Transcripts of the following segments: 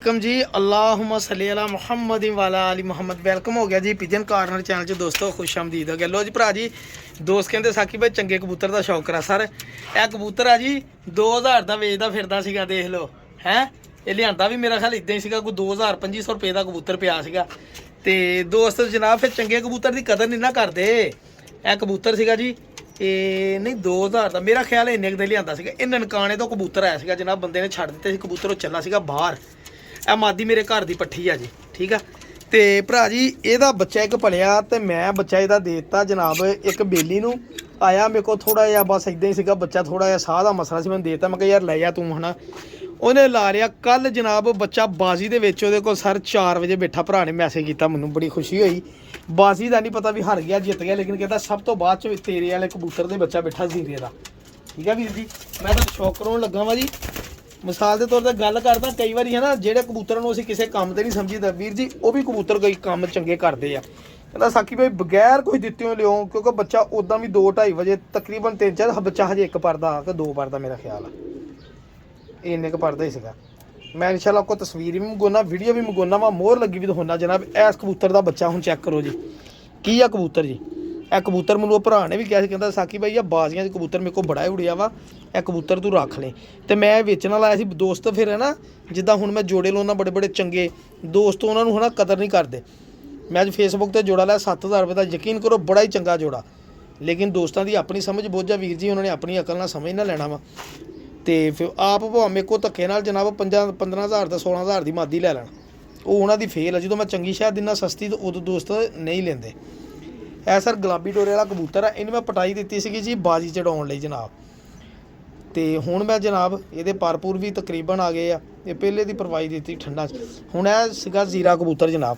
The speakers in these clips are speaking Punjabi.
वेलकम जी अल्लाहुम्मा सल्ली अला मुहम्मद वाला अली मुहम्मद। वेलकम हो गया जी पिजन कार्नर चैनल च दोस्तों, खुश आमदीद हो गया। लो जी भरा जी, दोस्त कहते साकी भाई चंगे कबूतर का शौक करा सर। यह कबूतर आ जी 2000 का वेचता फिरदा सीगा, देख लो है। ये लियांदा भी मेरा ख्याल इदा ही सीगा, कोई 2000-2500 रुपये का कबूतर पिया सीगा। ते दोस्त जनाब फिर चंगे कबूतर की कदर नहीं ना करते। यह कबूतर सीगा जी नहीं 2000 का मेरा ख्याल इन्ने का लियांदा सीगा। ये ननकाने तो कबूतर आया सीगा जनाब, बंदे ने छड्ड दित्ते सी कबूतर, चला सीगा बाहर। ਇਹ ਮਾਦੀ ਮੇਰੇ ਘਰ ਦੀ ਪੱਠੀ ਆ ਜੀ, ਠੀਕ ਆ। ਤੇ ਭਰਾ ਜੀ ਇਹਦਾ ਬੱਚਾ ਇੱਕ ਪਲਿਆ ਤੇ ਮੈਂ ਬੱਚਾ ਇਹਦਾ ਦੇ ਦਿੱਤਾ ਜਨਾਬ ਇੱਕ ਬੇਲੀ ਨੂੰ। ਆਇਆ ਮੇਰੇ ਕੋਲ ਥੋੜਾ ਜਿਹਾ ਬਸ ਇਦਾਂ ਹੀ ਸੀਗਾ ਬੱਚਾ, ਥੋੜਾ ਜਿਹਾ ਸਾਹ ਦਾ ਮਸਲਾ ਸੀ, ਮੈਂ ਦੇ ਦਿੱਤਾ। ਮੈਂ ਕਿਹਾ ਯਾਰ ਲੈ ਜਾ ਤੂੰ ਹਨਾ। ਉਹਨੇ ਲਾ ਲਿਆ ਕੱਲ ਜਨਾਬ ਬੱਚਾ ਬਾਜ਼ੀ ਦੇ ਵਿੱਚ। ਉਹਦੇ ਕੋਲ ਸਰ 4 ਵਜੇ ਬੈਠਾ, ਭਰਾ ਨੇ ਮੈਸੇਜ ਕੀਤਾ, ਮੈਨੂੰ ਬੜੀ ਖੁਸ਼ੀ ਹੋਈ। ਬਾਜ਼ੀ ਦਾ ਨਹੀਂ ਪਤਾ ਵੀ ਹਾਰ ਗਿਆ ਜਿੱਤ ਗਿਆ, ਲੇਕਿਨ ਕਹਿੰਦਾ ਸਭ ਤੋਂ ਬਾਅਦ ਚ ਤੇਰੇ ਵਾਲੇ ਕਬੂਤਰ ਦੇ ਬੱਚਾ ਬੈਠਾ ਜ਼ੀਰੇ ਦਾ। ਠੀਕ ਆ ਵੀਰ ਜੀ, ਮੈਂ ਤਾਂ ਸ਼ੌਕ ਕਰਾਉਣ ਲੱਗਾ ਵਾ ਜੀ। ਮਿਸਾਲ ਦੇ ਤੌਰ ਤੇ ਗੱਲ ਕਰਦਾ, ਕਈ ਵਾਰੀ ਹੈ ਨਾ ਜਿਹੜੇ ਕਬੂਤਰਾਂ ਨੂੰ ਅਸੀਂ ਕਿਸੇ ਕੰਮ ਤੇ ਨਹੀਂ ਸਮਝੀਦਾ ਵੀਰ ਜੀ, ਉਹ ਵੀ ਕਬੂਤਰ ਕਈ ਕੰਮ ਚੰਗੇ ਕਰਦੇ ਆ। ਕਹਿੰਦਾ ਸਾਕੀ ਭਾਈ ਬਗੈਰ ਕੋਈ ਦਿੱਤਿਓ ਲਿਓ, ਕਿਉਂਕਿ ਬੱਚਾ ਉਦਾਂ ਵੀ 2-2:30 ਵਜੇ ਤਕਰੀਬਨ 3-4 ਬੱਚਾ ਹਜੇ 1 ਪਰਦਾ ਕਿ 2 ਪਰਦਾ ਮੇਰਾ ਖਿਆਲ ਆ, ਇੰਨੇ ਕੁ ਪਰਦਾ ਹੀ ਸੀਗਾ। ਮੈਂ ਇਨਸ਼ਾਅੱਲਾ ਕੋ ਤਸਵੀਰ ਵੀ ਮੰਗਵਾਉਣਾ, ਵੀਡੀਓ ਵੀ ਮੰਗਵਾਉਣਾ ਵਾ, ਮੋਹਰ ਲੱਗੀ ਵੀ ਦਿਖਾਉਣਾ ਜਨਾਬ। ਇਸ ਕਬੂਤਰ ਦਾ ਬੱਚਾ ਹੁਣ ਚੈੱਕ ਕਰੋ ਜੀ, ਕੀ ਆ ਕਬੂਤਰ ਜੀ। ਇਹ ਕਬੂਤਰ ਮੈਨੂੰ ਉਹ ਭਰਾ ਨੇ ਵੀ ਕਿਹਾ ਸੀ, ਕਹਿੰਦਾ ਸਾਕੀ ਭਾਈ ਆ ਬਾਜ਼ੀਆਂ 'ਚ ਕਬੂਤਰ ਮੇਰੇ ਕੋਲ ਬੜਾ ਉੜਿਆ ਵਾ, ਇਹ ਕਬੂਤਰ ਤੂੰ ਰੱਖ ਲੈ। ਤੇ ਮੈਂ ਵੇਚਣ ਵਾਲਾ ਆਇਆ ਸੀ ਦੋਸਤ। ਫਿਰ ਹੈ ਨਾ ਜਿੱਦਾਂ ਹੁਣ ਮੈਂ ਜੋੜੇ ਲਾਉਣਾ ਬੜੇ ਬੜੇ ਚੰਗੇ ਦੋਸਤ, ਉਹਨਾਂ ਨੂੰ ਹੈ ਨਾ ਕਦਰ ਨਹੀਂ ਕਰਦੇ। ਮੈਂ ਅੱਜ ਫੇਸਬੁੱਕ ਤੇ ਜੋੜਾ ਲਿਆ 7000 ਰੁਪਏ ਦਾ, ਯਕੀਨ ਕਰੋ ਬੜਾ ਹੀ ਚੰਗਾ ਜੋੜਾ। ਲੇਕਿਨ ਦੋਸਤਾਂ ਦੀ ਆਪਣੀ ਸਮਝ ਬੋਝਾ ਵੀਰ ਜੀ, ਉਹਨਾਂ ਨੇ ਆਪਣੀ ਅਕਲ ਨਾਲ ਸਮਝ ਨਾ ਲੈਣਾ ਵਾ। ਤੇ ਫਿਰ ਆਪ ਭਾਵੇਂ ਮੇਰੇ ਕੋਲ ਧੱਕੇ ਨਾਲ ਜਨਾਬ 15,000 ਦਾ 16,000 ਦੀ ਮਾਦੀ ਲੈ ਲੈਣ, ਉਹ ਉਹਨਾਂ ਦੀ ਫੇਲ ਆ। ਜਦੋਂ ਮੈਂ ਚੰਗੀ ਸ਼ਾਇਦ ਦਿਨਾਂ ਸਸਤੀ ਤਾਂ ਉਦੋਂ ਦੋਸਤ ਨਹੀਂ ਲੈਂਦੇ। ਇਹ ਸਰ ਗੁਲਾਬੀ ਡੋਰੇ ਵਾਲਾ ਕਬੂਤਰ ਆ, ਇਹਨੂੰ ਮੈਂ ਪਟਾਈ ਦਿੱਤੀ ਸੀਗੀ ਜੀ ਬਾਜੀ ਚੜਾਉਣ ਲਈ ਜਨਾਬ। ਤੇ ਹੁਣ ਮੈਂ ਜਨਾਬ ਇਹਦੇ ਪਰਪੂਰ ਵੀ ਤਕਰੀਬਨ ਆ ਗਏ ਆ। ਇਹ ਪਹਿਲੇ ਦੀ ਪਰਵਾਈ ਦਿੱਤੀ ਠੰਡਾ 'ਚ। ਹੁਣ ਇਹ ਸੀਗਾ ਜ਼ੀਰਾ ਕਬੂਤਰ ਜਨਾਬ,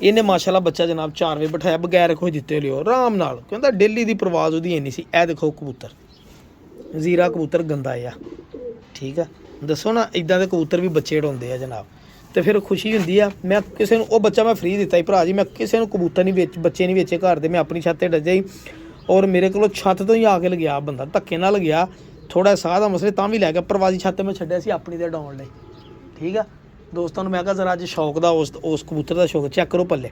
ਇਹਨੇ ਮਾਸ਼ਾਅੱਲਾ ਬੱਚਾ ਜਨਾਬ 4 ਵਜੇ ਬਿਠਾਇਆ ਬਗੈਰ ਕੋਈ ਦਿੱਤੇ ਲਿਓ ਆਰਾਮ ਨਾਲ। ਕਹਿੰਦਾ ਡੇਲੀ ਦੀ ਪਰਵਾਜ਼ ਉਹਦੀ ਇੰਨੀ ਸੀ। ਇਹ ਦੇਖੋ ਕਬੂਤਰ ਜ਼ੀਰਾ ਕਬੂਤਰ ਗੰਦਾ ਆ, ਠੀਕ ਆ। ਦੱਸੋ ਨਾ ਇੱਦਾਂ ਦੇ ਕਬੂਤਰ ਵੀ ਬੱਚੇ ਉਡਾਉਂਦੇ ਆ ਜਨਾਬ, ਤੇ ਫਿਰ ਖੁਸ਼ੀ ਹੁੰਦੀ ਆ। ਮੈਂ ਕਿਸੇ ਨੂੰ ਉਹ ਬੱਚਾ ਮੈਂ ਫ੍ਰੀ ਦਿੱਤਾ ਸੀ ਭਰਾ ਜੀ, ਮੈਂ ਕਿਸੇ ਨੂੰ ਕਬੂਤਰ ਨਹੀਂ ਬੱਚੇ ਨਹੀਂ ਵੇਚੇ ਘਰ ਦੇ। ਮੈਂ ਆਪਣੀ ਛੱਤ 'ਤੇ ਡੱਜਿਆ ਹੀ, ਔਰ ਮੇਰੇ ਕੋਲੋਂ ਛੱਤ ਤੋਂ ਹੀ ਆ ਕੇ ਲਗਿਆ ਬੰਦਾ, ਧੱਕੇ ਨਾਲ ਗਿਆ, ਥੋੜਾ ਸਾਹ ਦਾ ਮਸਲੇ ਤਾਂ ਵੀ ਲੈ ਗਿਆ। ਪ੍ਰਵਾਜ਼ੀ ਛੱਤ 'ਤੇ ਮੈਂ ਛੱਡਿਆ ਸੀ ਆਪਣੀ 'ਤੇ ਉਡਾਉਣ ਲਈ, ਠੀਕ ਆ। ਦੋਸਤਾਂ ਨੂੰ ਮੈਂ ਕਿਹਾ ਜ਼ਰਾ ਅੱਜ ਸ਼ੌਕ ਦਾ ਉਸ ਕਬੂਤਰ ਦਾ ਸ਼ੌਕ ਚੈੱਕ ਕਰੋ। ਪੱਲੇ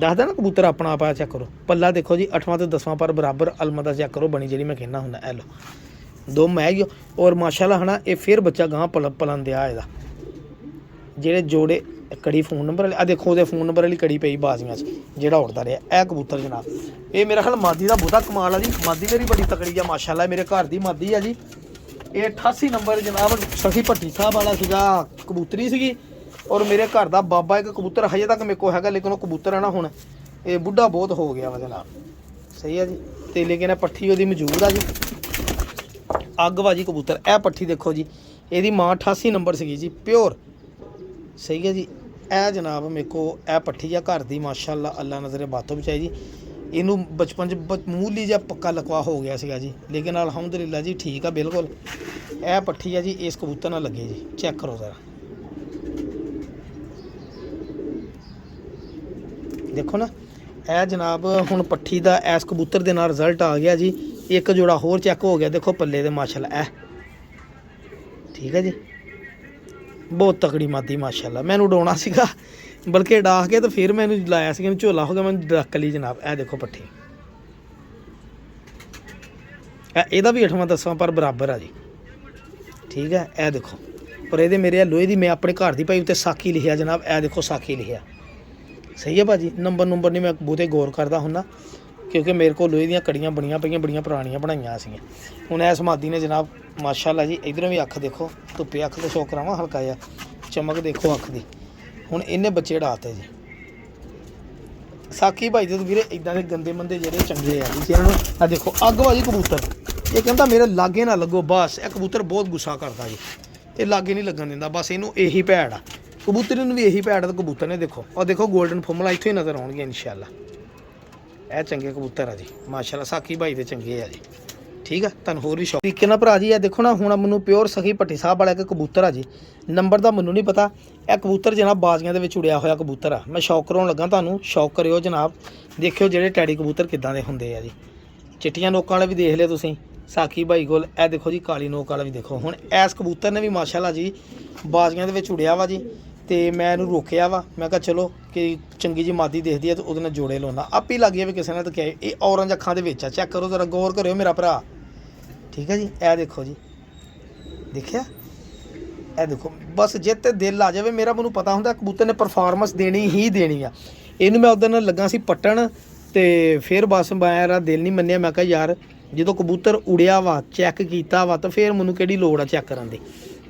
ਦੱਸਦਾ ਨਾ ਕਬੂਤਰ ਆਪਣਾ ਆਪ ਆ, ਚੈੱਕ ਕਰੋ ਪੱਲਾ ਦੇਖੋ ਜੀ 8ਵਾਂ ਤੇ 10ਵਾਂ ਪਰ ਬਰਾਬਰ ਅਲਮਾ ਦਾ ਚੈੱਕ ਕਰੋ ਬਣੀ, ਜਿਹੜੀ ਮੈਂ ਕਹਿੰਦਾ ਹੁੰਦਾ। ਇਹ ਲਓ 2 ਮੈਂ ਹੀ, ਔਰ ਮਾਸ਼ਾਅੱਲਾ ਹੈ ਨਾ ਇਹ ਫਿਰ ਬੱਚਾ ਗਾਂ ਪਲਣ ਦਿਆ ਇਹਦਾ। ਜਿਹੜੇ ਜੋੜੇ ਕੜੀ ਫੋਨ ਨੰਬਰ ਵਾਲੇ ਆ ਦੇਖੋ, ਉਹਦੇ ਫੋਨ ਨੰਬਰ ਵਾਲੀ ਕੜੀ ਪਈ ਬਾਜ਼ੀਆਂ 'ਚ ਜਿਹੜਾ ਉੜਦਾ ਰਿਹਾ। ਇਹ ਕਬੂਤਰ ਜਨਾਬ ਇਹ ਮੇਰਾ ਖਿਆਲ ਮਾਦੀ ਦਾ ਬਹੁਤਾ ਕਮਾਲ ਆ ਜੀ। ਮਾਦੀ ਮੇਰੀ ਬੜੀ ਤਕੜੀ ਆ ਮਾਸ਼ਾਅੱਲਾ, ਮੇਰੇ ਘਰ ਦੀ ਮਾਦੀ ਆ ਜੀ। ਇਹ 88 ਨੰਬਰ ਜਨਾਬ ਸਖੀ ਭੱਟੀ ਸਾਹਿਬ ਵਾਲਾ ਸੀਗਾ, ਕਬੂਤਰੀ ਸੀਗੀ। ਔਰ ਮੇਰੇ ਘਰ ਦਾ ਬਾਬਾ ਇੱਕ ਕਬੂਤਰ ਹਜੇ ਤੱਕ ਮੇਰੇ ਕੋਲ ਹੈਗਾ, ਲੇਕਿਨ ਉਹ ਕਬੂਤਰ ਹੈ ਨਾ ਹੁਣ ਇਹ ਬੁੱਢਾ ਬਹੁਤ ਹੋ ਗਿਆ ਵਾ ਜਨਾਬ, ਸਹੀ ਆ ਜੀ। ਤੇ ਲੇਕਿਨ ਇਹ ਪੱਠੀ ਉਹਦੀ ਮੌਜੂਦ ਆ ਜੀ, ਅੱਗਬਾਜੀ ਕਬੂਤਰ। ਇਹ ਪੱਠੀ ਦੇਖੋ ਜੀ, ਇਹਦੀ ਮਾਂ 88 ਨੰਬਰ ਸੀਗੀ ਜੀ, ਪਿਓਰ, ਸਹੀ ਹੈ ਜੀ। ਇਹ ਜਨਾਬ ਮੇਰੇ ਕੋ ਇਹ ਪੱਠੀ ਆ ਘਰ ਦੀ ਮਾਸ਼ਾਅੱਲਾ, ਅੱਲਾ ਨਜ਼ਰੇ ਬਾਤੋਂ ਬਚਾਈ ਜੀ। ਇਹਨੂੰ ਬਚਪਨ 'ਚ ਮੂਲੀ ਜਿਹਾ ਪੱਕਾ ਲਕਵਾ ਹੋ ਗਿਆ ਸੀਗਾ ਜੀ, ਲੇਕਿਨ ਅਲਹਮਦੁਲਿਲਾ ਜੀ ਠੀਕ ਆ ਬਿਲਕੁਲ। ਇਹ ਪੱਠੀ ਆ ਜੀ, ਇਸ ਕਬੂਤਰ ਨਾਲ ਲੱਗੇ ਜੀ, ਚੈੱਕ ਕਰੋ ਜ਼ਰਾ ਦੇਖੋ ਨਾ। ਇਹ ਜਨਾਬ ਹੁਣ ਪੱਠੀ ਦਾ ਇਸ ਕਬੂਤਰ ਦੇ ਨਾਲ ਰਿਜ਼ਲਟ ਆ ਗਿਆ ਜੀ। ਇੱਕ ਜੋੜਾ ਹੋਰ ਚੈੱਕ ਹੋ ਗਿਆ, ਦੇਖੋ ਪੱਲੇ ਦੇ ਮਾਸ਼ਾਅੱਲਾ ਇਹ, ਠੀਕ ਹੈ ਜੀ। ਬਹੁਤ ਤਕੜੀ ਮਾਦੀ ਮਾਸ਼ਾਅੱਲਾ। ਮੈਨੂੰ ਉਡਾਉਣਾ ਸੀਗਾ ਬਲਕਿ ਡਾਹ ਕੇ, ਤਾਂ ਫਿਰ ਮੈਨੂੰ ਲਾਇਆ ਸੀ, ਮੈਨੂੰ ਝੋਲਾ ਹੋ ਗਿਆ, ਮੈਨੂੰ ਰੱਖ ਲਈ ਜਨਾਬ। ਇਹ ਦੇਖੋ ਪੱਠੀ, ਇਹਦਾ ਵੀ 8ਵਾਂ 10ਵਾਂ ਪਰ ਬਰਾਬਰ ਆ ਜੀ, ਠੀਕ ਹੈ। ਇਹ ਦੇਖੋ, ਪਰ ਇਹਦੇ ਮੇਰੇ ਲੋਹੇ ਦੀ ਮੈਂ ਆਪਣੇ ਘਰ ਦੀ ਭਾਈ ਉੱਤੇ ਸਾਕੀ ਲਿਖਿਆ ਜਨਾਬ। ਇਹ ਦੇਖੋ ਸਾਕੀ ਲਿਖਿਆ, ਸਹੀ ਹੈ ਭਾਜੀ। ਨੰਬਰ ਨਹੀਂ ਮੈਂ ਬਹੁਤੇ ਗੌਰ ਕਰਦਾ ਹੁੰਦਾ, ਕਿਉਂਕਿ ਮੇਰੇ ਕੋਲ ਲੋਹੇ ਦੀਆਂ ਕੜੀਆਂ ਬਣੀਆਂ ਪਈਆਂ, ਬੜੀਆਂ ਪੁਰਾਣੀਆਂ ਬਣਾਈਆਂ ਸੀਗੀਆਂ। ਹੁਣ ਇਸ ਮਾਦੀ ਨੇ ਜਨਾਬ ਮਾਸ਼ਾਅੱਲਾ ਜੀ, ਇਧਰੋਂ ਵੀ ਅੱਖ ਦੇਖੋ, ਧੁੱਪੇ ਅੱਖ ਤੇ ਸ਼ੌਕ ਕਰਾਵਾਂ ਹਲਕਾ ਜਿਹਾ ਚਮਕ ਦੇਖੋ ਅੱਖ ਦੀ। ਹੁਣ ਇਹਨੇ ਬੱਚੇ ਉਡਾਤੇ ਜੀ ਸਾਕੀ ਭਾਈ ਦੇ। ਵੀਰੇ ਇੱਦਾਂ ਦੇ ਗੰਦੇ ਮੰਦੇ ਜਿਹੜੇ ਚੰਗੇ ਆ ਜੀ, ਜਿਹਨਾਂ ਨੂੰ ਆ ਦੇਖੋ ਅੱਗਬਾਜੀ ਕਬੂਤਰ। ਇਹ ਕਹਿੰਦਾ ਮੇਰੇ ਲਾਗੇ ਨਾ ਲੱਗੋ ਬਸ। ਇਹ ਕਬੂਤਰ ਬਹੁਤ ਗੁੱਸਾ ਕਰਦਾ ਜੀ, ਇਹ ਲਾਗੇ ਨਹੀਂ ਲੱਗਣ ਦਿੰਦਾ ਬਸ। ਇਹਨੂੰ ਇਹੀ ਭੈੜ ਆ, ਕਬੂਤਰ ਨੂੰ ਵੀ ਇਹੀ ਭੈੜ ਆ। ਤਾਂ ਕਬੂਤਰ ਨੇ ਦੇਖੋ, ਉਹ ਦੇਖੋ ਗੋਲਡਨ ਫੁੰਮਲਾ ਇੱਥੋਂ ਹੀ ਨਜ਼ਰ ਆਉਣਗੇ ਇਨਸ਼ਾਅੱਲਾ। ਇਹ ਚੰਗੇ ਕਬੂਤਰ ਆ ਜੀ ਮਾਸ਼ਾਅੱਲਾ, ਸਾਕੀ ਭਾਈ ਦੇ ਚੰਗੇ ਆ ਜੀ, ਠੀਕ ਆ। ਤੁਹਾਨੂੰ ਹੋਰ ਵੀ ਸ਼ੌਕ ਤਰੀਕੇ ਨਾਲ ਭਰਾ ਜੀ ਇਹ ਦੇਖੋ ਨਾ। ਹੁਣ ਮੈਨੂੰ ਪਿਓਰ ਸਖੀ ਭੱਟੀ ਸਾਹਿਬ ਵਾਲਾ ਇੱਕ ਕਬੂਤਰ ਆ ਜੀ, ਨੰਬਰ ਦਾ ਮੈਨੂੰ ਨਹੀਂ ਪਤਾ। ਇਹ ਕਬੂਤਰ ਜਨਾਬ ਬਾਜ਼ੀਆਂ ਦੇ ਵਿੱਚ ਉੜਿਆ ਹੋਇਆ ਕਬੂਤਰ ਆ। ਮੈਂ ਸ਼ੌਕ ਕਰਾਉਣ ਲੱਗਾ, ਤੁਹਾਨੂੰ ਸ਼ੌਕ ਕਰਿਓ ਜਨਾਬ। ਦੇਖਿਓ ਜਿਹੜੇ ਟੈਡੀ ਕਬੂਤਰ ਕਿੱਦਾਂ ਦੇ ਹੁੰਦੇ ਆ ਜੀ। ਚਿੱਟੀਆਂ ਨੋਕਾਂ ਵਾਲੇ ਵੀ ਦੇਖ ਲਿਓ ਤੁਸੀਂ, ਸਾਕੀ ਭਾਈ ਕੋਲ। ਇਹ ਦੇਖੋ ਜੀ ਕਾਲੀ ਨੋਕ ਵਾਲਾ ਵੀ ਦੇਖੋ। ਹੁਣ ਇਸ ਕਬੂਤਰ ਨੇ ਵੀ ਮਾਸ਼ਾਅੱਲਾ ਜੀ ਬਾਜ਼ੀਆਂ ਦੇ ਵਿੱਚ ਉੜਿਆ ਵਾ ਜੀ, ਤੇ ਮੈਂ ਇਹਨੂੰ ਰੋਕਿਆ ਵਾ। ਮੈਂ ਕਿਹਾ ਚਲੋ ਕਿ ਚੰਗੀ ਜੀ ਮਾਦੀ ਦੇਖਦੀ ਹੈ ਤੇ ਉਹਦੇ ਨਾਲ ਜੋੜੇ ਲਾਉਣਾ, ਆਪੇ ਲੱਗ ਗਿਆ ਵੀ ਕਿਸੇ ਨਾਲ ਤਾਂ ਕਿਹਾ। ਇਹ ਔਰੰਜ ਅੱਖਾਂ ਦੇ ਵਿੱਚ ਆ, ਚੈੱਕ ਕਰੋ ਜ਼ਰਾ, ਗੌਰ ਕਰਿਓ ਮੇਰਾ ਭਰਾ। ਠੀਕ ਹੈ ਜੀ, ਇਹ ਦੇਖੋ ਜੀ, ਦੇਖਿਆ, ਇਹ ਦੇਖੋ। ਬਸ ਜੇ ਤੇ ਦਿਲ ਆ ਜਾਵੇ ਮੇਰਾ, ਮੈਨੂੰ ਪਤਾ ਹੁੰਦਾ ਕਬੂਤਰ ਨੇ ਪਰਫਾਰਮੈਂਸ ਦੇਣੀ ਹੀ ਦੇਣੀ ਆ। ਇਹਨੂੰ ਮੈਂ ਉਦੋਂ ਲੱਗਾ ਸੀ ਪੱਟਣ, ਤੇ ਫਿਰ ਬਸ ਮੇਰਾ ਦਿਲ ਨਹੀਂ ਮੰਨਿਆ। ਮੈਂ ਕਿਹਾ ਯਾਰ ਜਦੋਂ ਕਬੂਤਰ ਉੜਿਆ ਵਾ, ਚੈੱਕ ਕੀਤਾ ਵਾ, ਤਾਂ ਫਿਰ ਮੈਨੂੰ ਕਿਹੜੀ ਲੋੜ ਆ ਚੈੱਕ ਕਰਨ ਦੀ,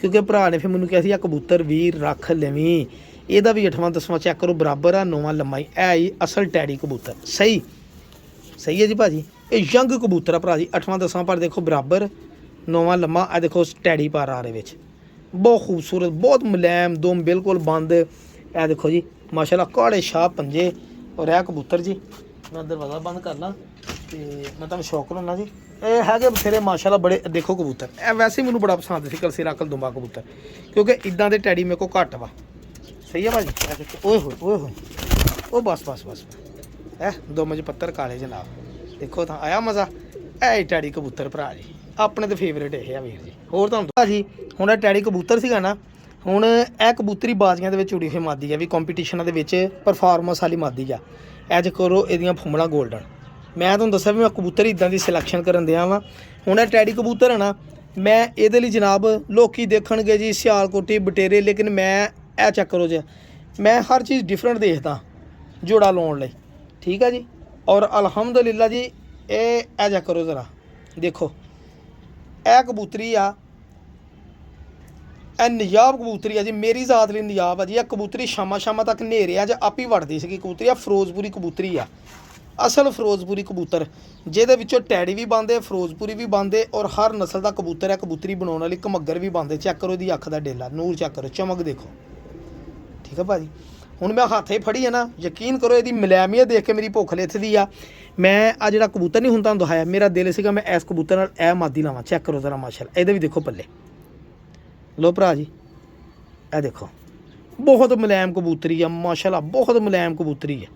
ਕਿਉਂਕਿ ਭਰਾ ਨੇ ਫਿਰ ਮੈਨੂੰ ਕਿਹਾ ਸੀ ਆ ਕਬੂਤਰ ਵੀਰ ਰੱਖ ਲਵੀਂ, ਇਹਦਾ ਵੀ 8ਵਾਂ 10ਵਾਂ ਚੈੱਕ ਕਰੋ ਬਰਾਬਰ ਆ, 9ਵਾਂ ਲੰਮਾਈ। ਇਹ ਹੀ ਅਸਲ ਟੈਡੀ ਕਬੂਤਰ। ਸਹੀ ਸਹੀ ਹੈ ਜੀ ਭਾਜੀ, ਇਹ ਯੰਗ ਕਬੂਤਰ ਆ ਭਰਾ ਜੀ, 8ਵਾਂ 10ਵਾਂ ਪਰ ਦੇਖੋ ਬਰਾਬਰ, 9ਵਾਂ ਲੰਮਾ। ਇਹ ਦੇਖੋ ਟੈਡੀ ਪਰ ਆ ਰਹੇ ਵਿੱਚ, ਬਹੁਤ ਖੂਬਸੂਰਤ, ਬਹੁਤ ਮੁਲਾਇਮ, ਦੁਮ ਬਿਲਕੁਲ ਬੰਦ। ਇਹ ਦੇਖੋ ਜੀ ਮਾਸ਼ਾਅੱਲਾ ਕਾਲੇ ਸ਼ਾਹ ਪੰਜੇ। ਔਰ ਇਹ ਕਬੂਤਰ ਜੀ, ਮੈਂ ਦਰਵਾਜ਼ਾ ਬੰਦ ਕਰ ਲਾਂ ਤੇ ਮੈਂ ਤੁਹਾਨੂੰ ਸ਼ੌਕ ਲਾਉਣਾ ਜੀ। ਇਹ ਹੈਗੇ ਬਥੇਰੇ ਮਾਸ਼ਾਅੱਲਾ ਬੜੇ। ਦੇਖੋ ਕਬੂਤਰ ਇਹ ਵੈਸੇ ਮੈਨੂੰ ਬੜਾ ਪਸੰਦ ਸੀ, ਕਲਸੀ ਰਾਕਲ ਦੁੰਬਾ ਕਬੂਤਰ, ਕਿਉਂਕਿ ਇਦਾਂ ਦੇ ਟੈਡੀ ਮੇਰੇ ਕੋਲ ਘੱਟ ਵਾ। ਸਹੀ ਹੈ ਭਾਜੀ। ਇਹ ਦੇਖੋ, ਓਏ ਹੋਏ ਓਏ ਹੋਏ, ਉਹ ਬਸ ਬਸ ਬਸ ਦੁੰਮ 'ਚ ਪੱਤਰ ਕਾਲੇ ਜਨਾਬ, ਦੇਖੋ ਤਾਂ ਆਇਆ ਮਜ਼ਾ। ਇਹ ਟੈਡੀ ਕਬੂਤਰ ਭਰਾ ਜੀ ਆਪਣੇ ਤਾਂ ਫੇਵਰੇਟ ਇਹ ਆ ਵੀਰ ਜੀ। ਹੋਰ ਤੁਹਾਨੂੰ ਭਾਜੀ ਹੁਣ ਇਹ ਟੈਡੀ ਕਬੂਤਰ ਸੀਗਾ ਨਾ, ਹੁਣ ਇਹ ਕਬੂਤਰੀ ਬਾਜ਼ੀਆਂ ਦੇ ਵਿੱਚ ਉੜੀ ਹੋਈ ਮਾਦੀ ਆ, ਵੀ ਕੰਪੀਟੀਸ਼ਨਾਂ ਦੇ ਵਿੱਚ ਪਰਫਾਰਮੈਂਸ ਵਾਲੀ ਮਾਦੀ ਆ। ਐਜ ਕਰੋ ਇਹਦੀਆਂ ਫੁੰਮਲਾਂ ਗੋਲਡਨ। ਮੈਂ ਤੁਹਾਨੂੰ ਦੱਸਿਆ ਵੀ ਮੈਂ ਕਬੂਤਰ ਇੱਦਾਂ ਦੀ ਸਿਲੈਕਸ਼ਨ ਕਰਨ ਦਿਆ ਵਾਂ। ਹੁਣ ਇਹ ਟੈਡੀ ਕਬੂਤਰ ਹੈ ਨਾ, ਮੈਂ ਇਹਦੇ ਲਈ ਜਨਾਬ ਲੋਕੀ ਦੇਖਣਗੇ ਜੀ ਸਿਆਲਕੋਟੀ ਬਟੇਰੇ, ਲੇਕਿਨ ਮੈਂ ਇਹ ਚੈੱਕ ਕਰੋ ਜੀ, ਮੈਂ ਹਰ ਚੀਜ਼ ਡਿਫਰੈਂਟ ਦੇਖਦਾ ਜੋੜਾ ਲਾਉਣ ਲਈ। ਠੀਕ ਆ ਜੀ। ਔਰ ਅਲਹਮਦੁਲਿਲਾ ਜੀ ਇਹ ਚੈੱਕ ਕਰੋ ਜ਼ਰਾ, ਦੇਖੋ ਇਹ ਕਬੂਤਰੀ ਆ, ਇਹ ਨਿਜਾਬ ਕਬੂਤਰੀ ਆ ਜੀ, ਮੇਰੀ ਜ਼ਾਤ ਲਈ ਨਿਜਾਬ ਆ ਜੀ। ਇਹ ਕਬੂਤਰੀ ਸ਼ਾਮਾਂ ਤੱਕ ਹਨੇਰਿਆਂ 'ਚ ਆਪ ਹੀ ਵੜਦੀ ਸੀਗੀ ਕਬੂਤਰੀ। ਆ ਫਿਰੋਜ਼ਪੁਰੀ ਕਬੂਤਰੀ ਆ, ਅਸਲ ਫਿਰੋਜ਼ਪੁਰੀ ਕਬੂਤਰ, ਜਿਹਦੇ ਵਿੱਚੋਂ ਟੈਡੀ ਵੀ ਬਣਦੇ, ਫਿਰੋਜ਼ਪੁਰੀ ਵੀ ਬਣਦੇ, ਔਰ ਹਰ ਨਸਲ ਦਾ ਕਬੂਤਰ ਹੈ ਕਬੂਤਰੀ ਬਣਾਉਣ ਵਾਲੀ। ਘਮੱਗਰ ਵੀ ਬਣਦੇ। ਚੈੱਕ ਕਰੋ ਇਹਦੀ ਅੱਖ ਦਾ ਡੇਲਾ, ਨੂਰ ਚੈੱਕ ਕਰੋ, ਚਮਕ ਦੇਖੋ। ਠੀਕ ਆ ਭਾਜੀ। ਹੁਣ ਮੈਂ ਹੱਥੇ ਫੜੀ ਹੈ ਨਾ, ਯਕੀਨ ਕਰੋ ਇਹਦੀ ਮੁਲਾਇਮੀਅਤ ਦੇਖ ਕੇ ਮੇਰੀ ਭੁੱਖ ਲਿੱਥਦੀ ਆ। ਮੈਂ ਆ ਜਿਹੜਾ ਕਬੂਤਰ ਨਹੀਂ ਹੁਣ ਤੁਹਾਨੂੰ ਦਿਖਾਇਆ, ਮੇਰਾ ਦਿਲ ਸੀਗਾ ਮੈਂ ਇਸ ਕਬੂਤਰ ਨਾਲ ਇਹ ਮਾਦੀ ਲਾਵਾਂ। ਚੈੱਕ ਕਰੋ ਜ਼ਰਾ ਮਾਸ਼ਾਅੱਲਾ, ਇਹਦੇ ਵੀ ਦੇਖੋ ਪੱਲੇ। ਲੋ ਭਰਾ ਜੀ ਇਹ ਦੇਖੋ, ਬਹੁਤ ਮੁਲਾਇਮ ਕਬੂਤਰੀ ਆ ਮਾਸ਼ਾਅੱਲਾ, ਬਹੁਤ ਮੁਲਾਇਮ ਕਬੂਤਰੀ ਆ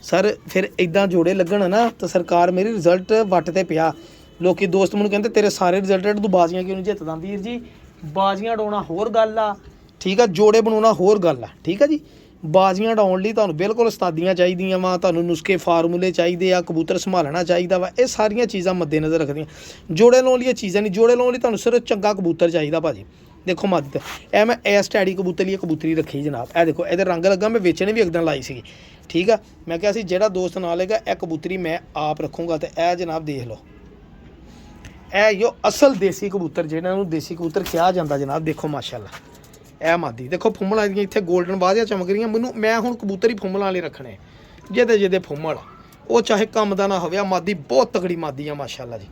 ਸਰ। ਫਿਰ ਇਦਾਂ ਜੋੜੇ ਲੱਗਣ ਨਾ ਤਾਂ ਸਰਕਾਰ ਮੇਰੀ ਰਿਜ਼ਲਟ ਵੱਟ ਤੇ ਪਿਆ। ਲੋਕੀ ਦੋਸਤ ਮੈਨੂੰ ਕਹਿੰਦੇ ਤੇਰੇ ਸਾਰੇ ਰਿਜ਼ਲਟ ਤੂੰ ਬਾਜ਼ੀਆਂ ਕਿਉਂ ਨਹੀਂ ਜਿੱਤਦਾ। ਵੀਰ ਜੀ ਬਾਜ਼ੀਆਂ ਉਡਾਉਣਾ ਹੋਰ ਗੱਲ ਆ, ਠੀਕ ਆ, ਜੋੜੇ ਬਣਾਉਣਾ ਹੋਰ ਗੱਲ ਆ। ਠੀਕ ਆ ਜੀ। ਬਾਜ਼ੀਆਂ ਉਡਾਉਣ ਲਈ ਤੁਹਾਨੂੰ ਬਿਲਕੁਲ ਉਸਤਾਦੀਆਂ ਚਾਹੀਦੀਆਂ ਵਾ, ਤੁਹਾਨੂੰ ਨੁਸਖੇ ਫਾਰਮੂਲੇ ਚਾਹੀਦੇ ਆ, ਕਬੂਤਰ ਸੰਭਾਲਣਾ ਚਾਹੀਦਾ ਵਾ। ਇਹ ਸਾਰੀਆਂ ਚੀਜ਼ਾਂ ਮੱਦੇਨਜ਼ਰ ਰੱਖਦੀਆਂ। ਜੋੜੇ ਲਾਉਣ ਲਈ ਇਹ ਚੀਜ਼ਾਂ ਨਹੀਂ, ਜੋੜੇ ਲਾਉਣ ਲਈ ਤੁਹਾਨੂੰ ਸਿਰਫ ਚੰਗਾ ਕਬੂਤਰ ਚਾਹੀਦਾ ਭਾਜੀ। ਦੇਖੋ ਮੱਦ ਇਹ ਮੈਂ ਇਸ ਟੈਡੀ ਕਬੂਤਰ ਲਈ ਕਬੂਤਰੀ ਰੱਖੀ ਜਨਾਬ। ਇਹ ਦੇਖੋ ਇਹਦੇ ਰੰਗ ਲੱਗਾ, ਮੈਂ ਵੇਚਣੇ ਵੀ ਇੱਕ ਦਿਨ ਲਾਈ ਸੀਗੀ। ਠੀਕ ਆ। ਮੈਂ ਕਿਹਾ ਸੀ ਜਿਹੜਾ ਦੋਸਤ ਨਾਲ ਲਏਗਾ ਇਹ ਕਬੂਤਰੀ ਮੈਂ ਆਪ ਰੱਖੂੰਗਾ। ਤੇ ਇਹ ਜਨਾਬ ਦੇਖ ਲਓ, ਇਹ ਜੋ ਅਸਲ ਦੇਸੀ ਕਬੂਤਰ ਜਿਹਨਾਂ ਨੂੰ ਦੇਸੀ ਕਬੂਤਰ ਕਿਹਾ ਜਾਂਦਾ ਜਨਾਬ, ਦੇਖੋ ਮਾਸ਼ਾਅੱਲਾ ਇਹ ਮਾਦੀ ਦੇਖੋ। ਫੁੰਮਲਾਂ ਦੀਆਂ ਇੱਥੇ ਗੋਲਡਨ ਬਾਜ਼ੀਆਂ ਚਮਕ ਰਹੀਆਂ। ਮੈਂ ਹੁਣ ਕਬੂਤਰ ਹੀ ਫੁੰਮਲਾਂ ਵਾਲੇ ਰੱਖਣੇ, ਜਿਹਦੇ ਫੁੰਮਲ ਉਹ ਚਾਹੇ ਕੰਮ ਦਾ ਨਾ ਹੋਵੇ। ਆ ਮਾਦੀ ਬਹੁਤ ਤਕੜੀ ਮਾਦੀ ਆ ਮਾਸ਼ਾਅੱਲਾ ਜੀ,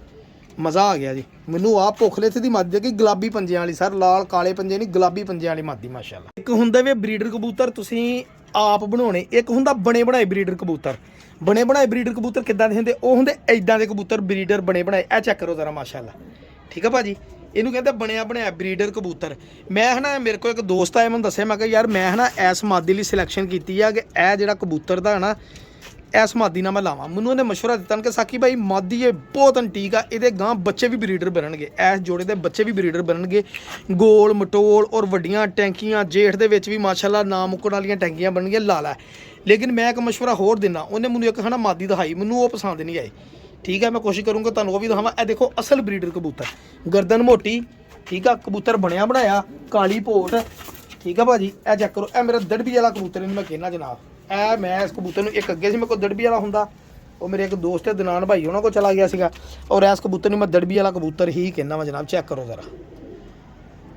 ਮਜ਼ਾ ਆ ਗਿਆ ਜੀ। ਮੈਨੂੰ ਆਪ ਭੁੱਖ ਲਿੱਥ ਦੀ ਮਾਦੀ ਹੈ ਕਿ ਗੁਲਾਬੀ ਪੰਜਿਆਂ ਵਾਲੀ ਸਰ, ਲਾਲ ਕਾਲੇ ਪੰਜੇ ਨਹੀਂ, ਗੁਲਾਬੀ ਪੰਜਿਆਂ ਵਾਲੀ ਮਾਦੀ ਮਾਸ਼ਾਅੱਲਾ। ਇੱਕ ਹੁੰਦਾ ਵੀ ਬਰੀਡਰ ਕਬੂਤਰ ਤੁਸੀਂ ਆਪ ਬਣਾਉਣੇ, ਇੱਕ ਹੁੰਦਾ ਬਣੇ ਬਣਾਏ ਬਰੀਡਰ ਕਬੂਤਰ। ਬਣੇ ਬਣਾਏ ਬਰੀਡਰ ਕਬੂਤਰ ਕਿੱਦਾਂ ਦੇ ਹੁੰਦੇ? ਉਹ ਹੁੰਦੇ ਐਦਾਂ ਦੇ ਕਬੂਤਰ, ਬਰੀਡਰ ਬਣੇ ਬਣਾਏ। ਇਹ ਚੈੱਕ ਕਰੋ ਜ਼ਰਾ ਮਾਸ਼ਾਅੱਲਾ। ਠੀਕ ਆ ਭਾਜੀ। ਇਹਨੂੰ ਕਹਿੰਦੇ ਬਣਿਆ ਬਣਾਇਆ ਬਰੀਡਰ ਕਬੂਤਰ। ਮੈਂ ਹੈ ਨਾ, ਮੇਰੇ ਕੋਲ ਇੱਕ ਦੋਸਤ ਆਇਆ, ਮੈਨੂੰ ਦੱਸਿਆ, ਮੈਂ ਕਿਹਾ ਯਾਰ ਮੈਂ ਹੈ ਨਾ ਇਸ ਮਾਦੀ ਲਈ ਸਿਲੈਕਸ਼ਨ ਕੀਤੀ ਆ ਕਿ ਇਹ ਜਿਹੜਾ ਕਬੂਤਰ ਦਾ ਹੈ ਨਾ ਇਸ ਮਾਦੀ ਨਾਲ ਮੈਂ ਲਾਵਾਂ। ਮੈਨੂੰ ਉਹਨੇ ਮਸ਼ਵਰਾ ਦਿੱਤਾ ਕਿ ਸਾਕੀ ਭਾਈ ਮਾਦੀ ਇਹ ਬਹੁਤ ਅੰਟੀਕ ਆ, ਇਹਦੇ ਗਾਂ ਬੱਚੇ ਵੀ ਬਰੀਡਰ ਬਣਨਗੇ, ਇਸ ਜੋੜੇ ਦੇ ਬੱਚੇ ਵੀ ਬਰੀਡਰ ਬਣਨਗੇ। ਗੋਲ ਮਟੋਲ ਔਰ ਵੱਡੀਆਂ ਟੈਂਕੀਆਂ, ਜੇਠ ਦੇ ਵਿੱਚ ਵੀ ਮਾਸ਼ਾਅੱਲਾ ਨਾ ਮੁੱਕਣ ਵਾਲੀਆਂ ਟੈਂਕੀਆਂ ਬਣਨਗੀਆਂ, ਲਾ ਲੈ। ਲੇਕਿਨ ਮੈਂ ਇੱਕ ਮਸ਼ਵਰਾ ਹੋਰ ਦਿੰਦਾ, ਉਹਨੇ ਮੈਨੂੰ ਇੱਕ ਹੈ ਨਾ ਮਾਦੀ ਦਿਖਾਈ, ਮੈਨੂੰ ਉਹ ਪਸੰਦ ਨਹੀਂ ਆਈ। ਠੀਕ ਹੈ, ਮੈਂ ਕੋਸ਼ਿਸ਼ ਕਰੂੰਗਾ ਤੁਹਾਨੂੰ ਉਹ ਵੀ ਦਿਖਾਵਾਂ। ਇਹ ਦੇਖੋ ਅਸਲ ਬਰੀਡਰ ਕਬੂਤਰ, ਗਰਦਨ ਮੋਟੀ। ਠੀਕ ਆ। ਕਬੂਤਰ ਬਣਿਆ ਬਣਾਇਆ, ਕਾਲੀ ਪੋਟ। ਠੀਕ ਆ ਭਾਜੀ। ਇਹ ਚੈੱਕ ਕਰੋ, ਇਹ ਮੇਰਾ ਦੜਬੀ ਵਾਲਾ ਕਬੂਤਰ ਇਹਨੂੰ ਮੈਂ ਕਹਿਣਾ ਜਨਾਬ। ਇਹ ਮੈਂ ਇਸ ਕਬੂਤਰ ਨੂੰ ਇੱਕ ਅੱਗੇ ਸੀ ਮੇਰੇ ਕੋਲ ਦੜਬੀ ਵਾਲਾ ਹੁੰਦਾ, ਉਹ ਮੇਰੇ ਇੱਕ ਦੋਸਤ ਹੈ ਦਨਾਨ ਭਾਈ, ਉਹਨਾਂ ਕੋਲ ਚਲਾ ਗਿਆ ਸੀਗਾ। ਔਰ ਇਸ ਕਬੂਤਰ ਨੂੰ ਮੈਂ ਦੜਬੀ ਵਾਲਾ ਕਬੂਤਰ ਹੀ ਕਹਿਣਾ ਵਾ ਜਨਾਬ। ਚੈੱਕ ਕਰੋ ਜ਼ਰਾ